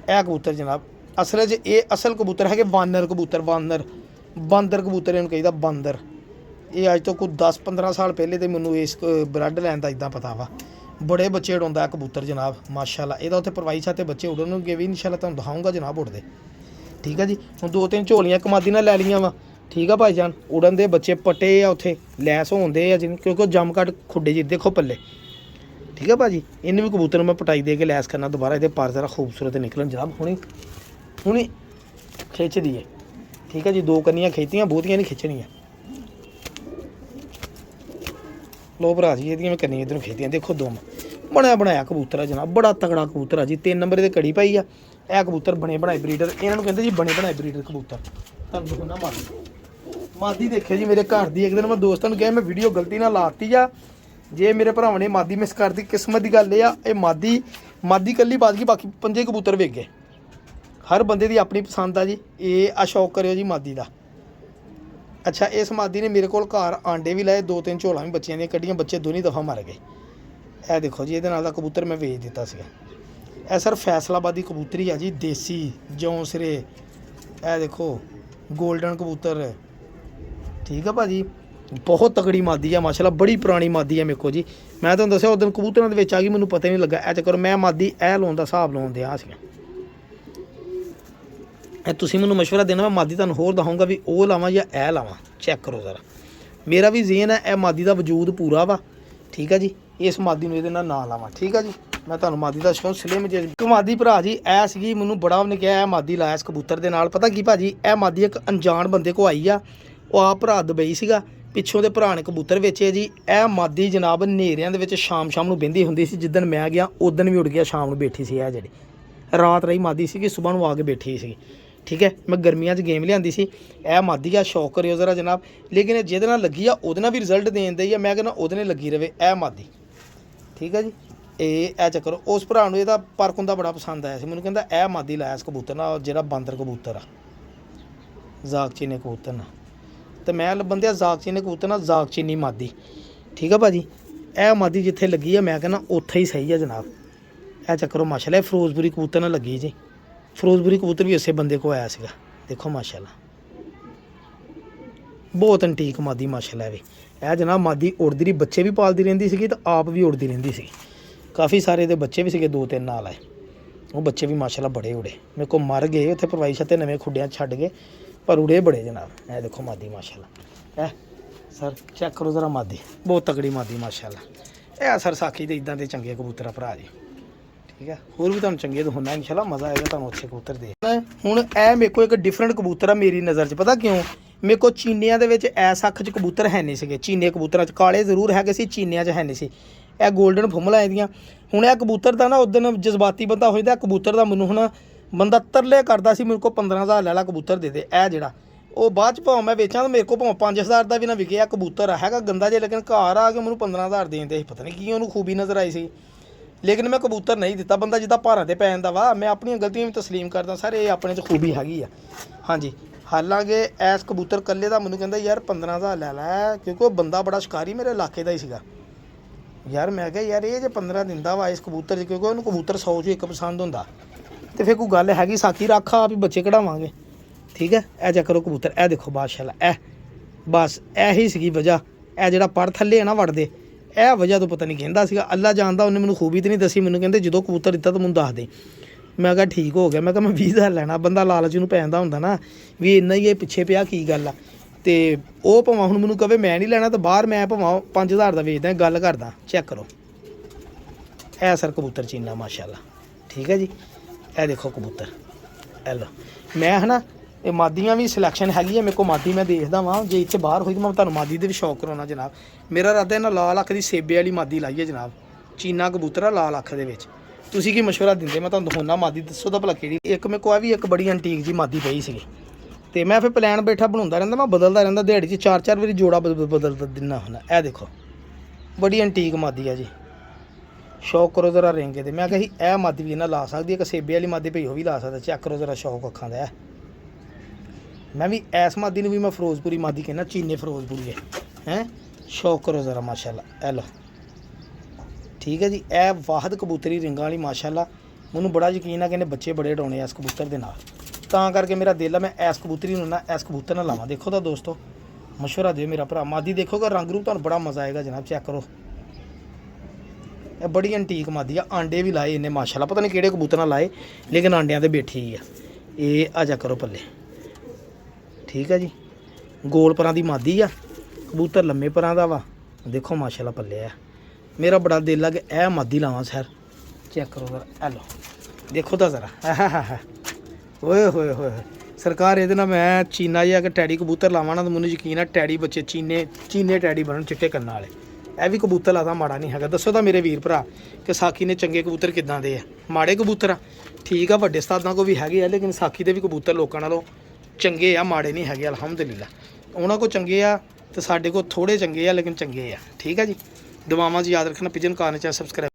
ਇਹ ਕਬੂਤਰ ਜਨਾਬ। ਅਸਲ 'ਚ ਇਹ ਅਸਲ ਕਬੂਤਰ ਹੈਗੇ ਬਾਨਰ ਕਬੂਤਰ, ਬਾਂਦਰ ਕਬੂਤਰ ਇਹਨੂੰ ਕਹੀਦਾ, ਬਾਂਦਰ। ਇਹ ਅੱਜ ਤੋਂ ਕੋਈ 10-15 ਸਾਲ ਪਹਿਲੇ ਤੇ ਮੈਨੂੰ ਇਸ ਬਰੱਡ ਲੈਣ ਦਾ ਇੱਦਾਂ ਪਤਾ ਵਾ। ਬੜੇ ਬੱਚੇ ਉਡਾਉਂਦਾ ਕਬੂਤਰ ਜਨਾਬ ਮਾਸ਼ਾਅੱਲਾ। ਇਹਦਾ ਉੱਥੇ ਪਰਵਾਈ ਛਾਤੇ ਬੱਚੇ ਉਡਣਗੇ ਵੀ ਇਨਸ਼ਾਅੱਲਾ, ਤੁਹਾਨੂੰ ਦਿਖਾਊਂਗਾ ਜਨਾਬ ਉਡਦੇ। ਠੀਕ ਆ ਜੀ। ਹੁਣ 2-3 ਝੋਲੀਆਂ ਕਮਾਦੀ ਨਾਲ ਲੈ ਲਈਆਂ ਵਾ। ਠੀਕ ਆ ਭਾਈ ਜਾਨ। ਉਡਣ ਦੇ ਬੱਚੇ ਪੱਟੇ ਆ, ਉੱਥੇ ਲੈਸ ਹੁੰਦੇ ਆ ਜਿਨ, ਕਿਉਂਕਿ ਉਹ ਜੰਮ ਕੱਟ ਖੁੱਡੇ ਜੀ ਦੇਖੋ ਪੱਲੇ। ਠੀਕ ਆ ਭਾਜੀ। ਇਹਨੂੰ ਵੀ ਕਬੂਤਰ ਨੂੰ ਮੈਂ ਪਟਾਈ ਦੇ ਕੇ ਲੈਸ ਕਰਨਾ ਦੁਬਾਰਾ, ਇਹਦੇ ਪਰ ਜ਼ਰਾ ਖੂਬਸੂਰਤ ਨਿਕਲਣ ਜਨਾਬ। ਹੁਣੀ ਖਿੱਚਦੀ ਹੈ। ਠੀਕ ਆ ਜੀ। 2 ਕੰਨੀਆਂ ਖਿੱਚਤੀਆਂ, ਬਹੁਤੀਆਂ ਨਹੀਂ ਖਿੱਚਣੀਆਂ। ਲੋ ਭਰਾ ਜੀ ਇਹਦੀਆਂ ਮੈਂ ਕੰਨੀਆਂ ਇੱਧਰੋਂ ਖਿੱਚਦੀਆਂ, ਦੇਖੋ ਦੁਮ ਬਣਿਆ ਬਣਾਇਆ ਕਬੂਤਰ ਆ ਜਨਾਬ, ਬੜਾ ਤਗੜਾ ਕਬੂਤਰ ਆ ਜੀ। 3 ਨੰਬਰ ਦੇ ਕੜੀ ਪਾਈ ਆ। ਇਹ ਕਬੂਤਰ ਬਣੇ ਬਣਾਏ ਬਰੀਡਰ, ਇਹਨਾਂ ਨੂੰ ਕਹਿੰਦੇ ਜੀ ਬਣੇ ਬਣਾਏ ਬਰੀਡਰ ਕਬੂਤਰ। ਤੁਹਾਨੂੰ ਦਿਖਾਉਣਾ ਮਾਦੀ ਦੇਖਿਓ ਜੀ ਮੇਰੇ ਘਰ ਦੀ। ਇੱਕ ਦਿਨ ਮੈਂ ਦੋਸਤਾਂ ਨੂੰ ਕਿਹਾ ਮੈਂ ਵੀਡੀਓ ਗਲਤੀ ਨਾਲ ਲਾਤੀ ਆ, ਜੇ ਮੇਰੇ ਭਰਾਵਾਂ ਨੇ ਮਾਦੀ ਮਿਸ ਕਰਦੀ, ਕਿਸਮਤ ਦੀ ਗੱਲ ਇਹ ਆ, ਇਹ ਮਾਦੀ ਕੱਲੀ ਬਾਤ ਗਈ, ਬਾਕੀ 5 ਕਬੂਤਰ ਵੇਚ ਗਏ। ਹਰ ਬੰਦੇ ਦੀ ਆਪਣੀ ਪਸੰਦ ਆ ਜੀ। ਇਹ ਆ ਸ਼ੌਕ ਕਰਿਓ ਜੀ ਮਾਦੀ ਦਾ। ਅੱਛਾ, ਇਸ ਮਾਦੀ ਨੇ ਮੇਰੇ ਕੋਲ ਘਰ ਆਂਡੇ ਵੀ ਲਾਏ, 2-3 ਝੋਲਾਂ ਵੀ ਬੱਚਿਆਂ ਦੀਆਂ ਕੱਢੀਆਂ, ਬੱਚੇ ਦੋਨੀ ਦਫਾ ਮਰ ਗਏ। ਇਹ ਦੇਖੋ ਜੀ, ਇਹਦੇ ਨਾਲ ਦਾ ਕਬੂਤਰ ਮੈਂ ਵੇਚ ਦਿੱਤਾ ਸੀਗਾ। ਇਹ ਸਰ ਫੈਸਲਾਬਾਦੀ ਕਬੂਤਰੀ ਆ ਜੀ, ਦੇਸੀ ਜੌਂਸਰੇ। ਇਹ ਦੇਖੋ ਗੋਲਡਨ ਕਬੂਤਰ, ਠੀਕ ਆ ਭਾਜੀ, ਬਹੁਤ ਤਕੜੀ ਮਾਦੀ ਆ ਮਾਸ਼ਾਅੱਲਾ, ਬੜੀ ਪੁਰਾਣੀ ਮਾਦੀ ਆ ਮੇਰੇ ਕੋਲ ਜੀ। ਮੈਂ ਤੁਹਾਨੂੰ ਦੱਸਿਆ ਉਦੋਂ ਕਬੂਤਰਾਂ ਦੇ ਵਿੱਚ ਆ ਗਈ, ਮੈਨੂੰ ਪਤਾ ਨਹੀਂ ਲੱਗਾ। ਇਹ ਚੱਕਰ ਮੈਂ ਮਾਦੀ ਇਹ ਲਾਉਣ ਦਾ ਹਿਸਾਬ ਲਾਉਣ ਦਿਆ ਸੀਗਾ। ਇਹ ਤੁਸੀਂ ਮੈਨੂੰ ਮਸ਼ਵਰਾ ਦੇਣਾ, ਮੈਂ ਮਾਦੀ ਤੁਹਾਨੂੰ ਹੋਰ ਦਹਾਂਗਾ ਵੀ ਉਹ ਲਾਵਾਂ ਜਾਂ ਇਹ ਲਾਵਾਂ। ਚੈੱਕ ਕਰੋ ਜ਼ਰਾ, ਮੇਰਾ ਵੀ ਜ਼ੇਨ ਹੈ ਇਹ ਮਾਦੀ ਦਾ ਵਜੂਦ ਪੂਰਾ ਵਾ, ਠੀਕ ਆ ਜੀ। ਇਸ ਮਾਦੀ ਨੂੰ ਇਹਦੇ ਨਾਲ ਨਾ ਲਾਵਾਂ, ਠੀਕ ਆ ਜੀ। ਮੈਂ ਤੁਹਾਨੂੰ ਮਾਦੀ ਦਾ ਸ਼ੌਂਕ ਸਲਿਮ ਜੇ ਇੱਕ ਮਾਦੀ ਭਰਾ ਜੀ ਐ ਸੀਗੀ, ਮੈਨੂੰ ਬੜਾ ਉਹਨੇ ਕਿਹਾ ਇਹ ਮਾਦੀ ਲਾਇਆ ਇਸ ਕਬੂਤਰ ਦੇ ਨਾਲ। ਪਤਾ ਕੀ ਭਾਜੀ, ਇਹ ਮਾਦੀ ਇੱਕ ਅਣਜਾਣ ਬੰਦੇ ਕੋ ਆਈ ਆ, ਉਹ ਆ ਭਰਾ ਦੁਬਈ ਸੀਗਾ, ਪਿੱਛੋਂ ਦੇ ਭਰਾ ਨੇ ਕਬੂਤਰ ਵੇਚੇ ਜੀ। ਇਹ ਮਾਦੀ ਜਨਾਬ ਹਨੇਰਿਆਂ ਦੇ ਵਿੱਚ ਸ਼ਾਮ ਨੂੰ ਬਹਿੰਦੀ ਹੁੰਦੀ ਸੀ। ਜਿੱਦਣ ਮੈਂ ਗਿਆ ਉਦਣ ਵੀ ਉੱਡ ਗਿਆ, ਸ਼ਾਮ ਨੂੰ ਬੈਠੀ ਸੀ। ਇਹ ਜਿਹੜੀ ਰਾਤ ਰਹੀ ਮਾਦੀ ਸੀਗੀ, ਸਵੇਰ ਨੂੰ ਆ ਕੇ ਬੈਠੀ ਸੀਗੀ, ਠੀਕ ਹੈ। ਮੈਂ ਗਰਮੀਆਂ 'ਚ ਗੇਮ ਲਿਆਂਦੀ ਸੀ। ਇਹ ਮਾਦੀ ਆ, ਸ਼ੌਕ ਕਰਿਓ ਜ਼ਰਾ ਜਨਾਬ। ਲੇਕਿਨ ਜਿਹਦੇ ਨਾਲ ਲੱਗੀ ਆ ਉਹਦੇ ਨਾਲ ਵੀ ਰਿਜ਼ਲਟ ਦੇਣ ਦੇ ਆ। ਮੈਂ ਕਹਿੰਦਾ ਉਹਦੇ ਨਾਲ ਲੱਗੀ ਰਵੇ ਇਹ ਮਾਦੀ, ਠੀਕ ਹੈ ਜੀ। ਇਹ ਚੱਕਰ ਉਸ ਭਰਾ ਨੂੰ ਇਹਦਾ ਪਰਕੁੰਦਾ ਬੜਾ ਪਸੰਦ ਆਇਆ ਸੀ, ਮੈਨੂੰ ਕਹਿੰਦਾ ਇਹ ਮਾਦੀ ਲਾਇਆ ਇਸ ਕਬੂਤਰ ਨਾਲ, ਜਿਹੜਾ ਬਾਂਦਰ ਕਬੂਤਰ ਆ ਜ਼ਾਗਚੀਨੇ ਕਬੂਤਰ ਨਾਲ। ਤੇ ਮੈਂ ਬੰਦਿਆ ਜ਼ਾਗਚੀਨੇ ਕਬੂਤਰ ਨਾਲ ਜ਼ਾਗਚੀਨੀ ਮਾਦੀ, ਠੀਕ ਆ ਭਾਜੀ। ਇਹ ਮਾਦੀ ਜਿੱਥੇ ਲੱਗੀ ਆ ਮੈਂ ਕਹਿੰਦਾ ਉੱਥੇ ਹੀ ਸਹੀ ਆ ਜਨਾਬ। ਇਹ ਚੱਕਰੋਂ ਮਾਸ਼ਾਅੱਲਾ ਇਹ ਫਿਰੋਜ਼ਪੁਰੀ ਕਬੂਤਰ ਨਾਲ ਲੱਗੀ ਜੀ। ਫਿਰੋਜ਼ਪੁਰੀ ਕਬੂਤਰ ਵੀ ਇਸੇ ਬੰਦੇ ਕੋ ਆਇਆ ਸੀਗਾ, ਦੇਖੋ ਮਾਸ਼ਾਅੱਲਾ, ਬਹੁਤ ਐਂਟੀਕ ਮਾਦੀ ਮਾਸ਼ਾਅੱਲਾ। ਇਹ ਜਨਾਬ ਮਾਦੀ ਉੜਦੀ ਰਹੀ, ਬੱਚੇ ਵੀ ਪਾਲਦੀ ਰਹਿੰਦੀ ਸੀਗੀ ਤੇ ਆਪ ਵੀ ਉੜਦੀ ਰਹਿੰਦੀ ਸੀ। ਕਾਫੀ ਸਾਰੇ ਦੇ ਬੱਚੇ ਵੀ ਸੀਗੇ, 2-3 ਨਾਲ ਆਏ। ਉਹ ਬੱਚੇ ਵੀ ਮਾਸ਼ਾਅੱਲਾ ਬੜੇ ਉੜੇ, ਮੇਰੇ ਕੋਲ ਮਰ ਗਏ ਉੱਥੇ ਪਰਵਾਈ ਛੱਤੇ ਨਵੇਂ ਖੁੱਡਿਆਂ ਛੱਡ ਗਏ, ਪਰ ਉੜੇ ਬੜੇ ਜਨਾਬ। ਇਹ ਦੇਖੋ ਮਾਦੀ ਮਾਸ਼ਾਅੱਲਾ। ਇਹ ਸਰ ਚੈੱਕ ਕਰੋ ਜ਼ਰਾ ਮਾਦੀ, ਬਹੁਤ ਤਕੜੀ ਮਾਦੀ ਮਾਸ਼ਾਅੱਲਾ। ਇਹ ਸਰ ਸਾਖੀ ਦੇ ਇਦਾਂ ਦੇ ਚੰਗੇ ਕਬੂਤਰ ਆ ਭਰਾ ਜੀ, ਠੀਕ ਹੈ। ਹੋਰ ਵੀ ਤੁਹਾਨੂੰ ਚੰਗੇ ਦਿਖਾਉਣਾ ਇਨਸ਼ਾਅੱਲਾ, ਮਜ਼ਾ ਆਏਗਾ ਤੁਹਾਨੂੰ ਅੱਛੇ ਕਬੂਤਰ ਦੇਖ। ਹੁਣ ਇਹ ਮੇਰੇ ਕੋਲ ਇੱਕ ਡਿਫਰੈਂਟ ਕਬੂਤਰ ਆ ਮੇਰੀ ਨਜ਼ਰ 'ਚ, ਪਤਾ ਕਿਉਂ? ਮੇਰੇ ਕੋਲ ਚੀਨੀਆਂ ਦੇ ਵਿੱਚ ਐਸ ਅੱਖ 'ਚ ਕਬੂਤਰ ਹੈ ਨਹੀਂ ਸੀਗੇ। ਚੀਨੇ ਕਬੂਤਰਾਂ 'ਚ ਕਾਲੇ ਜ਼ਰੂਰ ਹੈਗੇ ਸੀ, ਚੀਨੀਆਂ 'ਚ ਹੈ ਨਹੀਂ ਸੀ। ਇਹ ਗੋਲਡਨ ਫੁੰਮਲਾਂ ਇਹਦੀਆਂ। ਹੁਣ ਇਹ ਕਬੂਤਰ ਦਾ ਨਾ ਉਦੋਂ ਜਜ਼ਬਾਤੀ ਬੰਦਾ ਹੋ ਜਾਂਦਾ ਕਬੂਤਰ ਦਾ। ਮੈਨੂੰ ਹੁਣ ਬੰਦਾ ਤਰਲੇ ਕਰਦਾ ਸੀ, ਮੇਰੇ ਕੋਲ 15,000 ਲੈ ਲਾ ਕਬੂਤਰ ਦੇ ਦੇ। ਇਹ ਜਿਹੜਾ ਉਹ ਬਾਅਦ 'ਚ ਭਾਵੇਂ ਮੈਂ ਵੇਚਾਂ ਤਾਂ ਮੇਰੇ ਕੋਲ ਭਾਵੇਂ 5,000 ਦਾ ਵੀ ਨਾ ਵਿਕਿਆ ਕਬੂਤਰ ਹੈਗਾ ਗੰਦਾ ਜੇ, ਲੇਕਿਨ ਘਰ ਆ ਕੇ ਮੈਨੂੰ 15,000 ਦੇਂਦੇ ਸੀ। ਪਤਾ ਨਹੀਂ ਕੀ ਉਹਨੂੰ ਖੂਬੀ ਨਜ਼ਰ ਆਈ ਸੀ, ਲੇਕਿਨ ਮੈਂ ਕਬੂਤਰ ਨਹੀਂ ਦਿੱਤਾ। ਬੰਦਾ ਜਿੱਦਾਂ ਭਾਰਾਂ 'ਤੇ ਪੈ ਜਾਂਦਾ ਵਾ, ਮੈਂ ਆਪਣੀਆਂ ਗਲਤੀਆਂ ਵੀ ਤਸਲੀਮ ਕਰਦਾ ਸਰ, ਇਹ ਆਪਣੇ 'ਚ ਖੂਬੀ ਹੈਗੀ ਆ। ਹਾਂਜੀ, ਹਾਲਾਂਕਿ ਐਸ ਕਬੂਤਰ ਕੱਲੇ ਦਾ ਮੈਨੂੰ ਕਹਿੰਦਾ ਯਾਰ 15,000 ਲੈ ਲੈ, ਕਿਉਂਕਿ ਉਹ ਬੰਦਾ ਬੜਾ ਸ਼ਿਕਾਰੀ ਮੇਰੇ ਇਲਾਕੇ ਦਾ ਹੀ ਸੀਗਾ ਯਾਰ। ਮੈਂ ਕਿਹਾ ਯਾਰ ਇਹ ਜੇ 15 ਦਿੰਦਾ ਵਾ ਇਸ ਕਬੂਤਰ 'ਚ, ਕਿਉਂਕਿ ਉਹਨੂੰ ਕਬੂਤਰ 100 'ਚੋਂ 1 ਪਸੰਦ ਹੁੰਦਾ, ਤੇ ਫਿਰ ਕੋਈ ਗੱਲ ਹੈਗੀ ਸਾਕੀ ਰੱਖ ਆਪ ਹੀ ਬੱਚੇ ਕਢਾਵਾਂਗੇ, ਠੀਕ ਹੈ। ਇਹ ਚੱਕਰੋ ਕਬੂਤਰ, ਇਹ ਦੇਖੋ ਮਾਸ਼ਾਅੱਲਾ। ਇਹ ਬਸ ਇਹੀ ਸੀਗੀ ਵਜ੍ਹਾ, ਇਹ ਜਿਹੜਾ ਪੜ ਥੱਲੇ ਹੈ ਨਾ ਵੜਦੇ, ਇਹ ਵਜ੍ਹਾ ਤੋਂ ਪਤਾ ਨਹੀਂ ਕਹਿੰਦਾ ਸੀਗਾ, ਅੱਲਾ ਜਾਣਦਾ। ਉਹਨੇ ਮੈਨੂੰ ਖੂਬੀ ਤਾਂ ਨਹੀਂ ਦੱਸੀ, ਮੈਨੂੰ ਕਹਿੰਦੇ ਜਦੋਂ ਕਬੂਤਰ ਦਿੱਤਾ ਤਾਂ ਮੈਨੂੰ ਦੱਸ ਦੇ। ਮੈਂ ਕਿਹਾ ਠੀਕ ਹੋ ਗਿਆ। ਮੈਂ ਕਿਹਾ ਮੈਂ 20,000 ਲੈਣਾ। ਬੰਦਾ ਲਾਲਚ ਨੂੰ ਪੈ ਜਾਂਦਾ ਹੁੰਦਾ ਨਾ ਵੀ ਇੰਨਾ ਹੀ ਇਹ ਪਿੱਛੇ ਪਿਆ ਕੀ ਗੱਲ ਆ। ਤੇ ਉਹ ਭਾਵੇਂ ਹੁਣ ਮੈਨੂੰ ਕਵੇ ਮੈਂ ਨਹੀਂ ਲੈਣਾ, ਤਾਂ ਬਾਹਰ ਮੈਂ ਭਾਵੇਂ 5,000 ਦਾ ਵੇਚਦਾ, ਗੱਲ ਕਰਦਾ। ਚੈੱਕ ਕਰੋ ਇਹ ਸਰ ਕਬੂਤਰ ਚੀਨਾ ਮਾਸ਼ਾਅੱਲਾ, ਠੀਕ ਹੈ ਜੀ। ਇਹ ਦੇਖੋ ਕਬੂਤਰ, ਇਹ ਲਓ। ਮੈਂ ਹੈ ਨਾ ਇਹ ਮਾਦੀਆਂ ਵੀ ਸਿਲੈਕਸ਼ਨ ਹੈਗੀ ਆ ਮੇਰੇ ਕੋਲ, ਮਾਦੀ ਮੈਂ ਦੇਖਦਾ ਵਾਂ। ਜੇ ਇੱਥੇ ਬਾਹਰ ਹੋਈ ਤਾਂ ਮੈਂ ਤੁਹਾਨੂੰ ਮਾਦੀ ਦੇ ਵੀ ਸ਼ੌਕ ਕਰਾਉਣਾ ਜਨਾਬ। ਮੇਰਾ ਇਰਾਦਾ ਇਹਨਾਂ ਲਾਲ ਅੱਖ ਦੀ ਸੇਬੇ ਵਾਲੀ ਮਾਦੀ ਲਾਈਏ ਜਨਾਬ, ਚੀਨਾ ਕਬੂਤਰ ਆ ਲਾਲ ਅੱਖ ਦੇ ਵਿੱਚ। ਤੁਸੀਂ ਕੀ ਮਸ਼ਵਰਾ ਦਿੰਦੇ? ਮੈਂ ਤੁਹਾਨੂੰ ਦਿਖਾਉਣਾ ਮਾਦੀ, ਦੱਸੋ ਤਾਂ ਭਲਾ ਕਿਹੜੀ। ਇੱਕ ਮੇਰੇ ਕੋਲ ਆ ਵੀ ਇੱਕ ਬੜੀ ਐਂਟੀਕ ਜੀ ਮਾਦੀ ਪਈ ਸੀਗੀ, ਤੇ ਮੈਂ ਫਿਰ ਪਲਾਨ ਬੈਠਾ ਬਣਾਉਂਦਾ ਰਹਿੰਦਾ, ਮੈਂ ਬਦਲਦਾ ਰਹਿੰਦਾ, ਦਿਹਾੜੀ 'ਚ 4-4 ਵਾਰੀ ਜੋੜਾ ਬਦਲ ਦਿੰਦਾ ਹੁੰਦਾ। ਇਹ ਦੇਖੋ ਬੜੀ ਐਂਟੀਕ ਮਾਦੀ ਆ ਜੀ, ਸ਼ੌਕ ਕਰੋ ਜ਼ਰਾ ਰਿੰਗ ਦੇ। ਮੈਂ ਕਿਹਾ ਸੀ ਇਹ ਮਾਦੀ ਵੀ ਇਹਨਾਂ ਲਾ ਸਕਦੀ, ਇੱਕ ਸੇਬੇ ਵਾਲੀ ਮਾਦੀ ਪਈ ਉਹ ਵੀ ਲਾ ਸਕਦਾ। ਚੈੱਕ ਕਰੋ ਜ਼ਰਾ ਸ਼ੌਕ ਅੱਖਾਂ ਦਾ। ਮੈਂ ਵੀ ਐਸ ਮਾਦੀ ਨੂੰ ਵੀ ਮੈਂ ਫਿਰੋਜ਼ਪੁਰੀ ਮਾਦੀ ਕਹਿੰਦਾ, ਚੀਨੇ ਫਿਰੋਜ਼ਪੁਰੀ ਹੈ। ਸ਼ੌਕ ਕਰੋ ਜ਼ਰਾ ਮਾਸ਼ਾਅੱਲਾ। ਇਹ ਲਓ, ਠੀਕ ਹੈ ਜੀ। ਇਹ ਵਾਹਦ ਕਬੂਤਰੀ ਰਿੰਗਾਂ ਵਾਲੀ ਮਾਸ਼ਾਅੱਲਾ। ਮੈਨੂੰ ਬੜਾ ਯਕੀਨ ਆ ਕਿ ਇਹਨੇ ਬੱਚੇ ਬੜੇ ਉਡਾਉਣੇ ਆ ਇਸ ਕਬੂਤਰ ਦੇ ਨਾਲ, ਤਾਂ ਕਰਕੇ ਮੇਰਾ ਦਿਲ ਆ ਮੈਂ ਐਸ ਕਬੂਤਰੀ ਨੂੰ ਨਾ ਐਸ ਕਬੂਤਰ ਨਾਲ ਲਾਵਾਂ। ਦੇਖੋ ਤਾਂ ਦੋਸਤੋ ਮਸ਼ਵਰਾ ਦਿਓ ਮੇਰਾ ਭਰਾ, ਮਾਦੀ ਦੇਖੋਗਾ ਰੰਗ ਰੂਪ ਤੁਹਾਨੂੰ ਬੜਾ ਮਜ਼ਾ ਆਏਗਾ ਜਨਾਬ। ਚੈੱਕ ਕਰੋ, ਇਹ ਬੜੀ ਐਂਟੀਕ ਮਾਦੀ ਆ। ਆਂਡੇ ਵੀ ਲਾਏ ਇਹਨੇ ਮਾਸ਼ਾਅੱਲਾ, ਪਤਾ ਨਹੀਂ ਕਿਹੜੇ ਕਬੂਤਰ ਨਾਲ ਲਾਏ, ਲੇਕਿਨ ਆਂਡਿਆਂ 'ਤੇ ਬੈਠੀ ਆ। ਇਹ ਆ ਜਾ ਕਰੋ ਪੱਲੇ, ਠੀਕ ਹੈ ਜੀ। ਗੋਲ ਪਰਾਂ ਦੀ ਮਾਦੀ ਆ, ਕਬੂਤਰ ਲੰਮੇ ਪਰਾਂ ਦਾ ਵਾ। ਦੇਖੋ ਮਾਸ਼ਾਅੱਲਾ ਪੱਲੇ ਆ। ਮੇਰਾ ਬੜਾ ਦਿਲ ਆ ਕਿ ਇਹ ਮਾਦੀ ਲਾਵਾਂ ਸਰ। ਚੈੱਕ ਕਰੋ ਜ਼ਰਾ, ਇਹ ਲਓ ਦੇਖੋ ਤਾਂ ਜ਼ਰਾ। ਓਏ ਹੋਏ ਹੋਏ ਸਰਕਾਰ, ਇਹਦੇ ਨਾਲ ਮੈਂ ਚੀਨਾ ਜਿਹਾ ਕਿ ਟੈਡੀ ਕਬੂਤਰ ਲਾਵਾਂ ਨਾ ਤਾਂ ਮੈਨੂੰ ਯਕੀਨ ਆ ਟੈਡੀ ਬੱਚੇ ਚੀਨੇ ਟੈਡੀ ਬਣਨ, ਚਿੱਟੇ ਕੰਨਾਂ ਵਾਲੇ। ਇਹ ਵੀ ਕਬੂਤਰ ਆਦਾ ਮਾੜਾ ਨਹੀਂ ਹੈਗਾ। ਦੱਸੋ ਤਾਂ ਮੇਰੇ ਵੀਰ ਭਰਾ ਕਿ ਸਾਕੀ ਨੇ ਚੰਗੇ ਕਬੂਤਰ ਕਿੱਦਾਂ ਦੇ ਆ, ਮਾੜੇ ਕਬੂਤਰ ਆ? ਠੀਕ ਆ, ਵੱਡੇ ਉਸਤਾਦਾਂ ਕੋ ਵੀ ਹੈਗੇ ਆ, ਲੇਕਿਨ ਸਾਕੀ ਦੇ ਵੀ ਕਬੂਤਰ ਲੋਕਾਂ ਨਾਲੋਂ ਚੰਗੇ ਆ, ਮਾੜੇ ਨਹੀਂ ਹੈਗੇ ਅਲਹਮਦੁਲਿਲਾ। ਉਹਨਾਂ ਕੋ ਚੰਗੇ ਆ ਤੇ ਸਾਡੇ ਕੋਲ ਥੋੜੇ ਚੰਗੇ ਆ, ਲੇਕਿਨ ਚੰਗੇ ਆ। ਠੀਕ ਆ ਜੀ, ਦੁਆਵਾਂ 'ਚ ਯਾਦ ਰੱਖਣਾ। ਪਿਜਨ ਕਾਰਨ ਚੈਨਲ ਸਬਸਕ੍ਰਾਈਬ